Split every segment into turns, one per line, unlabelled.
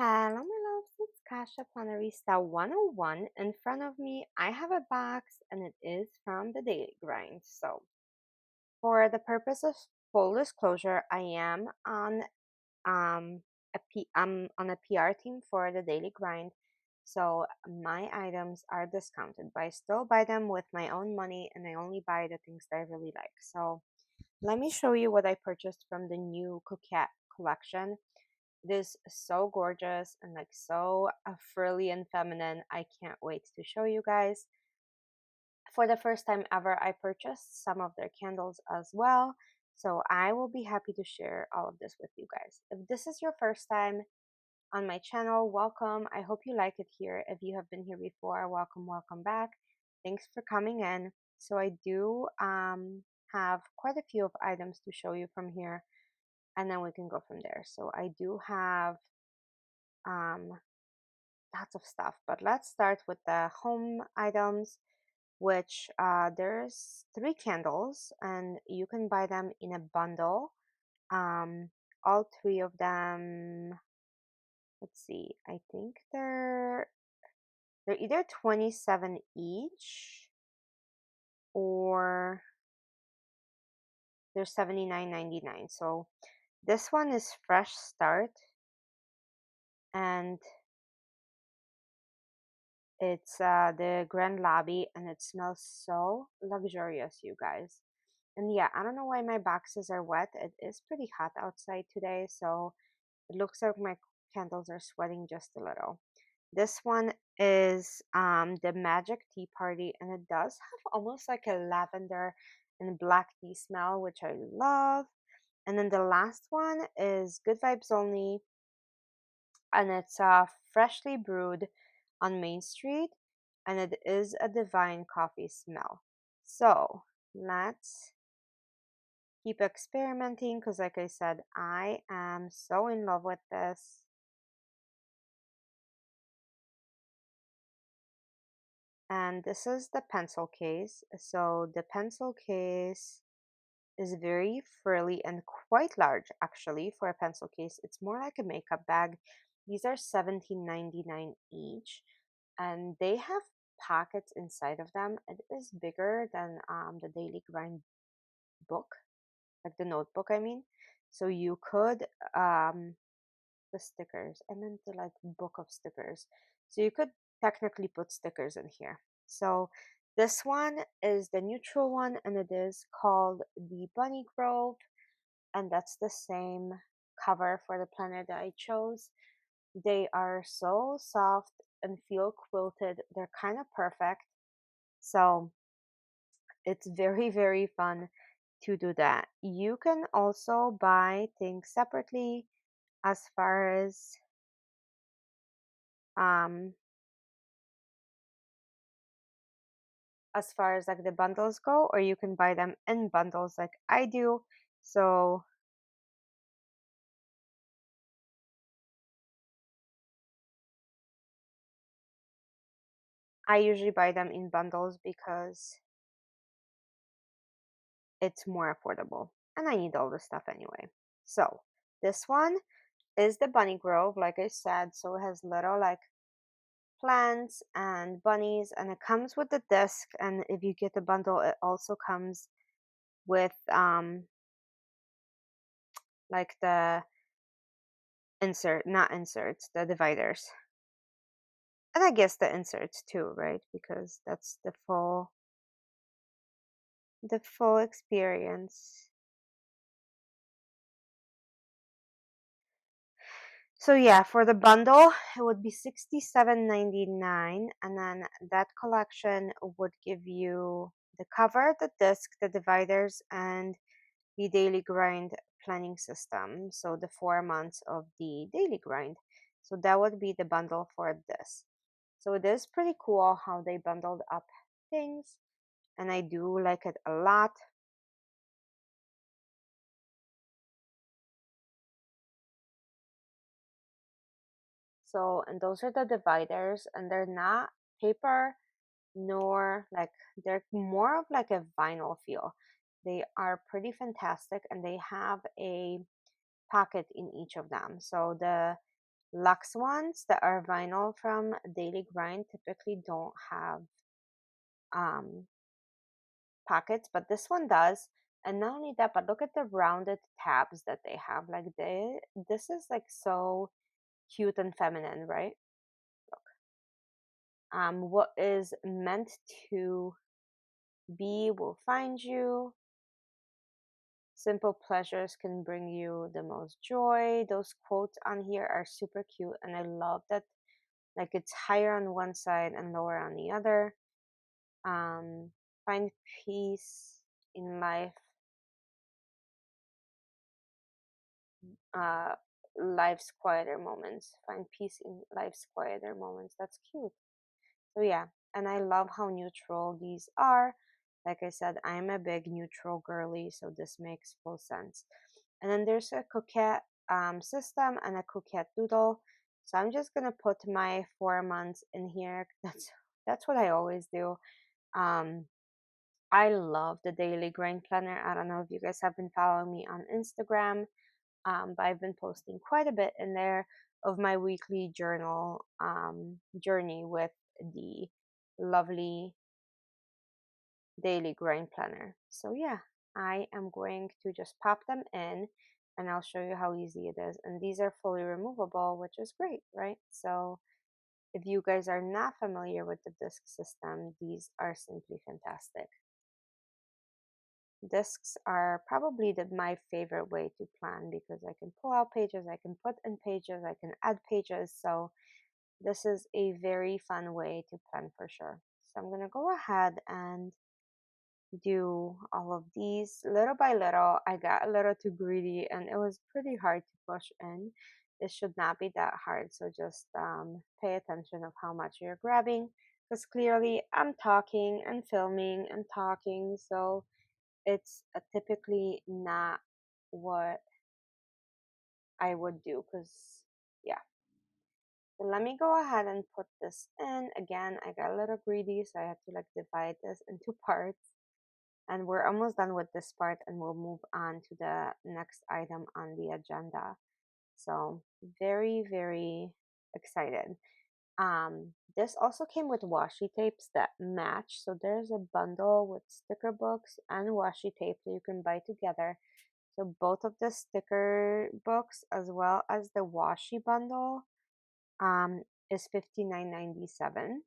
Hello, my loves. It's Kasha Planarista 101. In front of me, I have a box and it is from the Daily Grind. So, for the purpose of full disclosure, I am on I'm on a PR team for the Daily Grind. So, my items are discounted, but I still buy them with my own money and I only buy the things that I really like. So, let me show you what I purchased from the new Coquette collection. It is so gorgeous and like so frilly and feminine. I can't wait to show you guys. For the first time ever, I purchased some of their candles as well. So I will be happy to share all of this with you guys. If this is your first time on my channel, welcome. I hope you like it here. If you have been here before, welcome back. Thanks for coming in. So I do have quite a few of items to show you from here, and then we can go from there. So I do have um, lots of stuff, but let's start with the home items, which there's three candles and you can buy them in a bundle. um all three of them, let's see, I think they're either 27 each or they're 79.99. So this one is Fresh Start, and it's the grand lobby, and it smells so luxurious, you guys. And yeah, I don't know why my boxes are wet. It is pretty hot outside today, so it looks like my candles are sweating just a little. This one is the Magic Tea Party, and it does have almost like a lavender and black tea smell, which I love. And then the last one is Good Vibes Only, and it's freshly brewed on Main Street, and it is a divine coffee smell. So let's keep experimenting because, like I said, I am so in love with this. And this is the pencil case. So the pencil case is very frilly and quite large actually for a pencil case. It's more like a makeup bag. These are 17.99 each, and they have pockets inside of them. It is bigger than the Daily Grind book, like the notebook, I mean. So you could the stickers. I meant the like book of stickers. So you could technically put stickers in here. So this one is the neutral one, and it is called the Bunny Grove, and that's the same cover for the planner that I chose. They are so soft and feel quilted. They're kind of perfect. So it's very fun to do that. You can also buy things separately as far um like the bundles go, or you can buy them in bundles like I do. So I usually buy them in bundles because it's more affordable and I need all the stuff anyway. So this one is the Bunny Grove, like I said. So it has little like plants and bunnies, and it comes with the disc. And if you get the bundle, it also comes with like the not inserts, the dividers. And I guess the inserts too, right? Because that's the full experience. So yeah, for the bundle, it would be 67.99, and then that collection would give you the cover, the disc, the dividers, and the daily grind planning system. So the 4 months of the daily grind. So that would be the bundle for this. So it is pretty cool how they bundled up things, and I do like it a lot. So, and those are the dividers, and they're not paper nor like, they're more of like a vinyl feel. They are pretty fantastic, and they have a pocket in each of them. So the Luxe ones that are vinyl from Daily Grind typically don't have um, pockets, but this one does. And not only that, but look at the rounded tabs that they have. Like this is like so cute and feminine, right? What is meant to be will find you. Simple pleasures can bring you the most joy. Those quotes on here are super cute, and I love that. Like it's higher on one side and lower on the other. Find peace in life, uh, life's quieter moments. Find peace in life's quieter moments. That's cute. So yeah, and I love how neutral these are. Like I said, I'm a big neutral girly, so this makes full sense. And then there's a Coquette system and a Coquette doodle. So I'm just gonna put my 4 months in here. That's what I always do. Um, I love the daily grind planner. I don't know if you guys have been following me on Instagram, but I've been posting quite a bit in there of my weekly journal journey with the lovely daily grind planner. So yeah, I am going to just pop them in and I'll show you how easy it is. And these are fully removable, which is great, right? So if you guys are not familiar with the disc system, these are simply fantastic. Discs are probably my favorite way to plan because I can pull out pages, I can put in pages, I can add pages. So this is a very fun way to plan for sure. So I'm going to go ahead and do all of these little by little. I got a little too greedy and it was pretty hard to push in. It should not be that hard. So just pay attention of how much you're grabbing because clearly I'm talking and filming and talking. So it's typically not what I would do because, yeah. So let me go ahead and put this in. Again, I got a little greedy, so I have to like divide this into parts. And we're almost done with this part, and we'll move on to the next item on the agenda. So very, very excited. This also came with washi tapes that match. So there's a bundle with sticker books and washi tape that you can buy together. So both of the sticker books as well as the washi bundle um, is $59.97,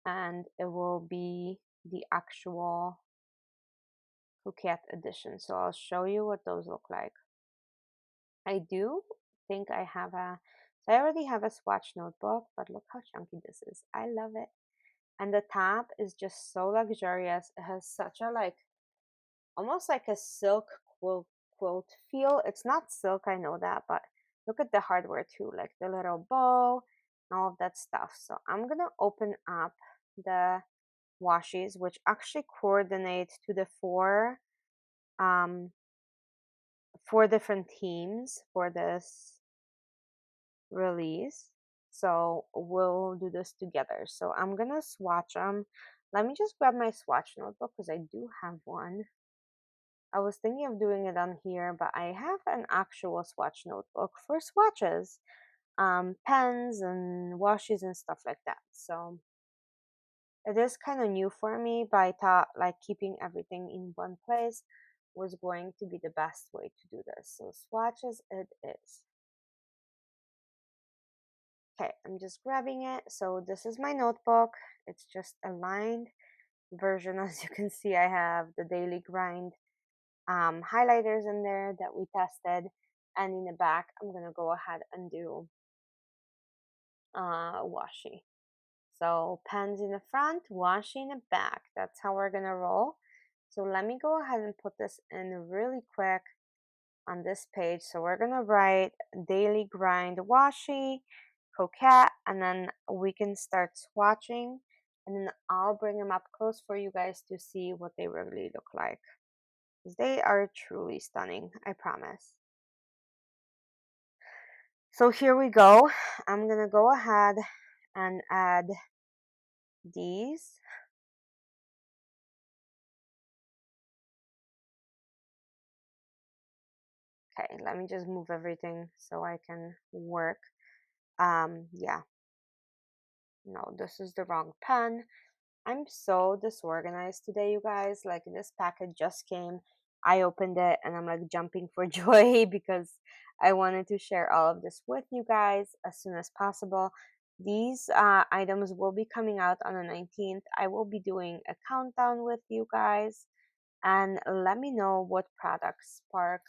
and it will be the actual Coquette edition. So I'll show you what those look like. I do think I have so I already have a swatch notebook, but look how chunky this is. I love it. And the top is just so luxurious. It has such a like almost like a silk quilt feel. It's not silk, I know that, but look at the hardware too, like the little bow and all of that stuff. So I'm gonna open up the washes, which actually coordinate to the um four different themes for this release. So we'll do this together. So I'm gonna swatch them. Let me just grab my swatch notebook because I do have one. I was thinking of doing it on here, but I have an actual swatch notebook for swatches, pens and washes and stuff like that. So it is kind of new for me, but I thought like keeping everything in one place was going to be the best way to do this. So swatches it is. Okay, I'm just grabbing it. So this is my notebook. It's just a lined version. As you can see, I have the Daily Grind highlighters in there that we tested. And in the back, I'm going to go ahead and do washi. So pens in the front, washi in the back. That's how we're going to roll. So let me go ahead and put this in really quick on this page. So we're going to write Daily Grind washi, Coquette, and then we can start swatching. And then I'll bring them up close for you guys to see what they really look like. They are truly stunning, I promise. So here we go. I'm gonna go ahead and add these. Okay, let me just move everything so I can work. Yeah, no, this is the wrong pen. I'm so disorganized today, you guys. Like, this packet just came. I opened it and I'm like jumping for joy because I wanted to share all of this with you guys as soon as possible. These items will be coming out on the 19th. I will be doing a countdown with you guys, and let me know what products spark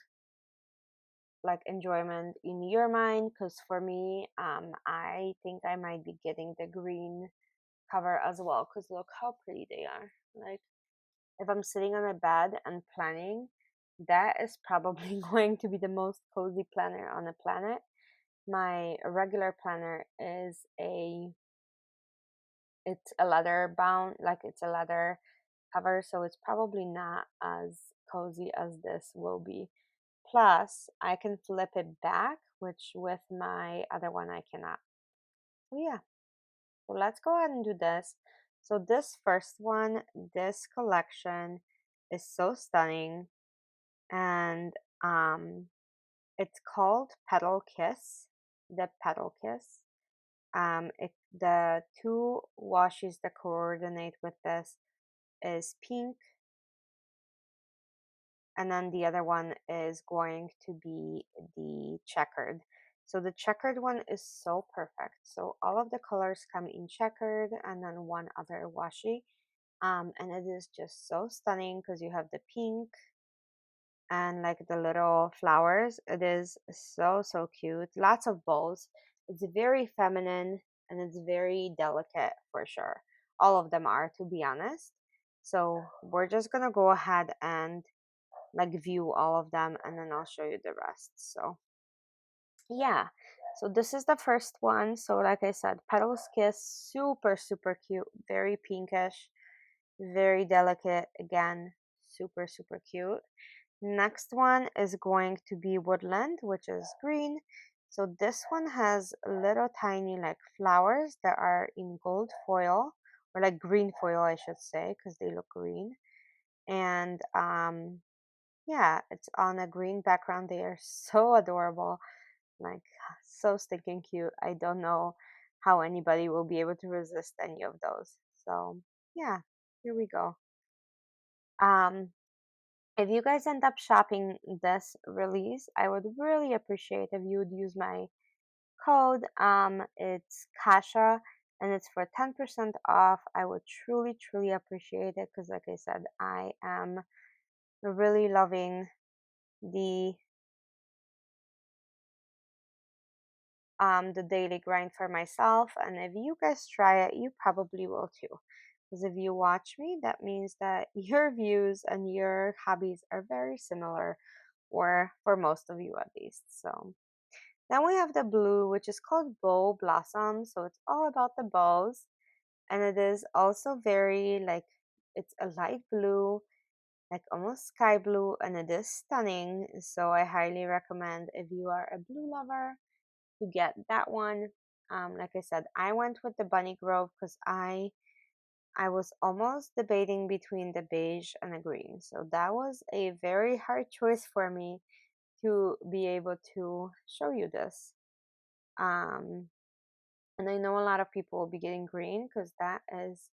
like enjoyment in your mind, because for me, I think I might be getting the green cover as well, because look how pretty they are. Like, if I'm sitting on a bed and planning, that is probably going to be the most cozy planner on the planet. My regular planner is it's a leather bound, like it's a leather cover, so it's probably not as cozy as this will be. Plus, I can flip it back, which with my other one I cannot. So yeah, so let's go ahead and do this. So this first one, this collection is so stunning, and um it's called Petal Kiss, the Petal Kiss. The two washes that coordinate with this is pink, and then the other one is going to be the checkered. So the checkered one is so perfect. So all of the colors come in checkered and then one other washi. And it is just so stunning because you have the pink and like the little flowers. It is so, so cute. Lots of bows. It's very feminine and it's very delicate for sure. All of them are, to be honest. So we're just gonna go ahead and like view all of them and then I'll show you the rest. So yeah, so this is the first one. So like I said, Petals Kiss, super super cute, very pinkish, very delicate, again super super cute. Next one is going to be Woodland, which is green. So this one has little tiny like flowers that are in gold foil, or like green foil I should say, because they look green. And yeah, it's on a green background. They are so adorable, like so stinking cute. I don't know how anybody will be able to resist any of those. So yeah, here we go. Um, if you guys end up shopping this release, I would really appreciate if you would use my code. It's Kasha, and it's for 10% off. I would truly, truly appreciate it because, like I said, I am really loving the the daily grind for myself, and if you guys try it, you probably will too. Because if you watch me, that means that your views and your hobbies are very similar, or for most of you at least. So then we have the blue, which is called Bow Blossom. So it's all about the bows, and it is also very like it's a light blue, like almost sky blue, and it is stunning. So I highly recommend if you are a blue lover to get that one. Like I said, I went with the Bunny Grove because I was almost debating between the beige and the green. So that was a very hard choice for me to be able to show you this. Um, and I know a lot of people will be getting green because that is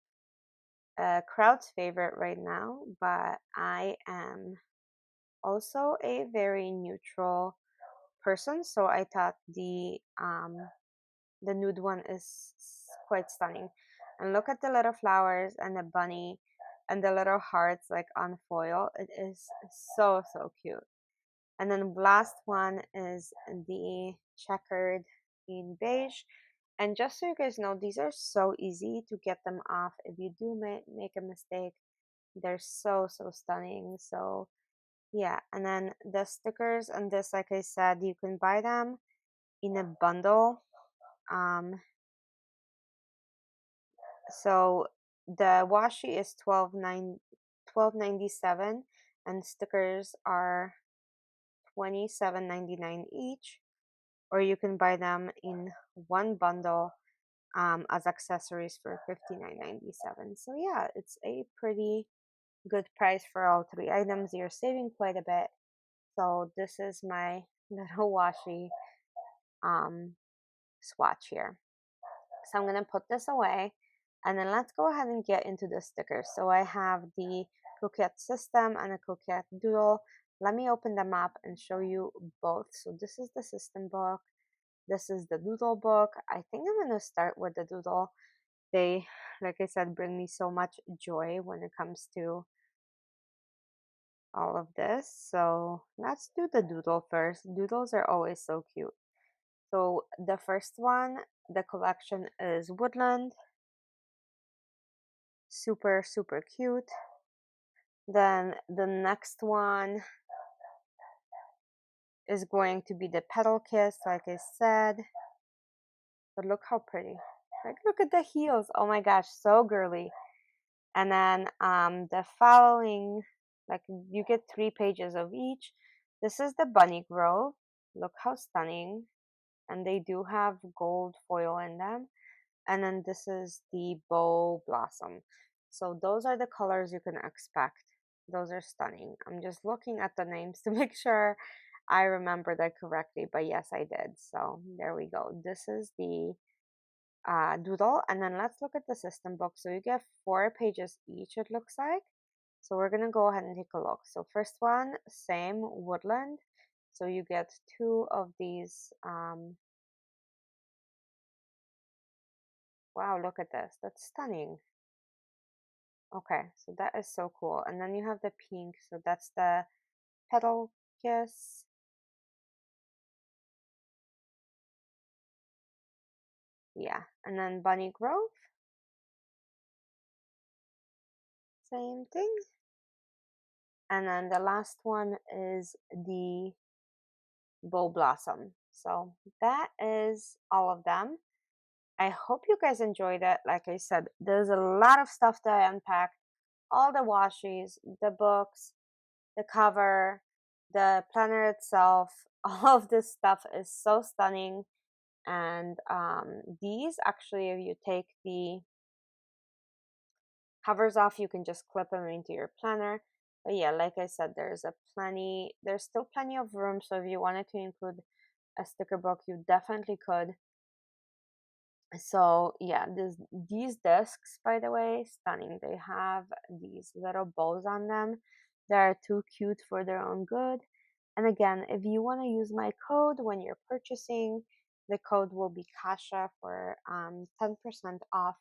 a crowd's favorite right now, but I am also a very neutral person, so I thought the nude one is quite stunning. And look at the little flowers and the bunny and the little hearts like on foil. It is so so cute. And then last one is the checkered in beige. And just so you guys know, these are so easy to get them off. If you do make a mistake, they're so so stunning. So yeah, and then the stickers and this, like I said, you can buy them in a bundle. Um, So the washi is 12.97 and stickers are 27.99 each, or you can buy them in one bundle as accessories for 59.97. So yeah, it's a pretty good price for all three items. You're saving quite a bit. So this is my little washi um, swatch here. So I'm gonna put this away, and then let's go ahead and get into the stickers. So I have the Coquette system and a Coquette doodle. Let me open them up and show you both. So this is the system book. This is the doodle book. I think I'm gonna start with the doodle. They, like I said, bring me so much joy when it comes to all of this. So let's do the doodle first. Doodles are always so cute. So the first one, the collection is Woodland. Super, super cute. Then the next one is going to be the Petal Kiss, like I said. But look how pretty. Like, look at the heels. Oh my gosh, so girly. And then the following, like you get 3 pages of each. This is the Bunny Grove. Look how stunning. And they do have gold foil in them. And then this is the Bow Blossom. So those are the colors you can expect. Those are stunning. I'm just looking at the names to make sure I remember that correctly, but yes, I did. So there we go. This is the doodle, and then let's look at the system book. So you get 4 pages each, it looks like. So we're gonna go ahead and take a look. So first one, same Woodland. So you get 2 of these. Wow, look at this. That's stunning. Okay, so that is so cool. And then you have the pink. So that's the Petal Kiss. Yeah, and then Bunny Grove, same thing. And then the last one is the Bow Blossom. So that is all of them. I hope you guys enjoyed it. Like I said, there's a lot of stuff that I unpacked. All the washies, the books, the cover, the planner itself, all of this stuff is so stunning. And these actually, if you take the covers off, you can just clip them into your planner. But yeah, like I said, there's still plenty of room. So if you wanted to include a sticker book, you definitely could. So yeah, these discs, by the way, stunning. They have these little bows on them. They're too cute for their own good. And again, if you want to use my code when you're purchasing, the code will be Kasha for 10% off.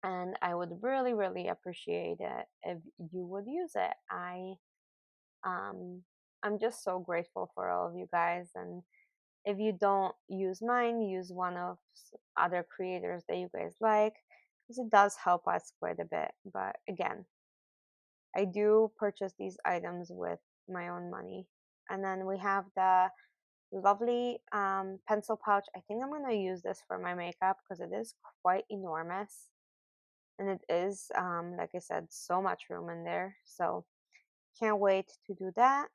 And I would really, really appreciate it if you would use it. Um, I'm just so grateful for all of you guys. And if you don't use mine, use one of other creators that you guys like, because it does help us quite a bit. But again, I do purchase these items with my own money. And then we have the lovely pencil pouch. I think I'm going to use this for my makeup because it is quite enormous. And it is, like I said, so much room in there. So can't wait to do that.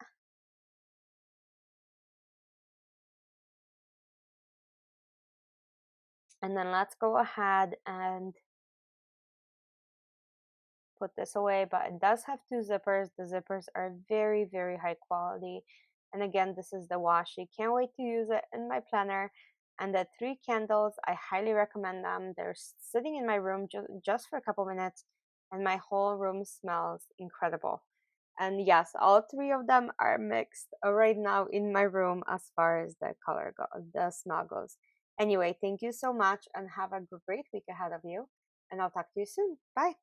And then let's go ahead and put this away, but it does have 2 zippers. The zippers are very, very high quality. And again, this is the washi. Can't wait to use it in my planner. And the 3 candles, I highly recommend them. They're sitting in my room just for a couple minutes, and my whole room smells incredible. And yes, all 3 of them are mixed right now in my room as far as the color goes, the smell goes. Anyway, thank you so much and have a great week ahead of you. And I'll talk to you soon. Bye.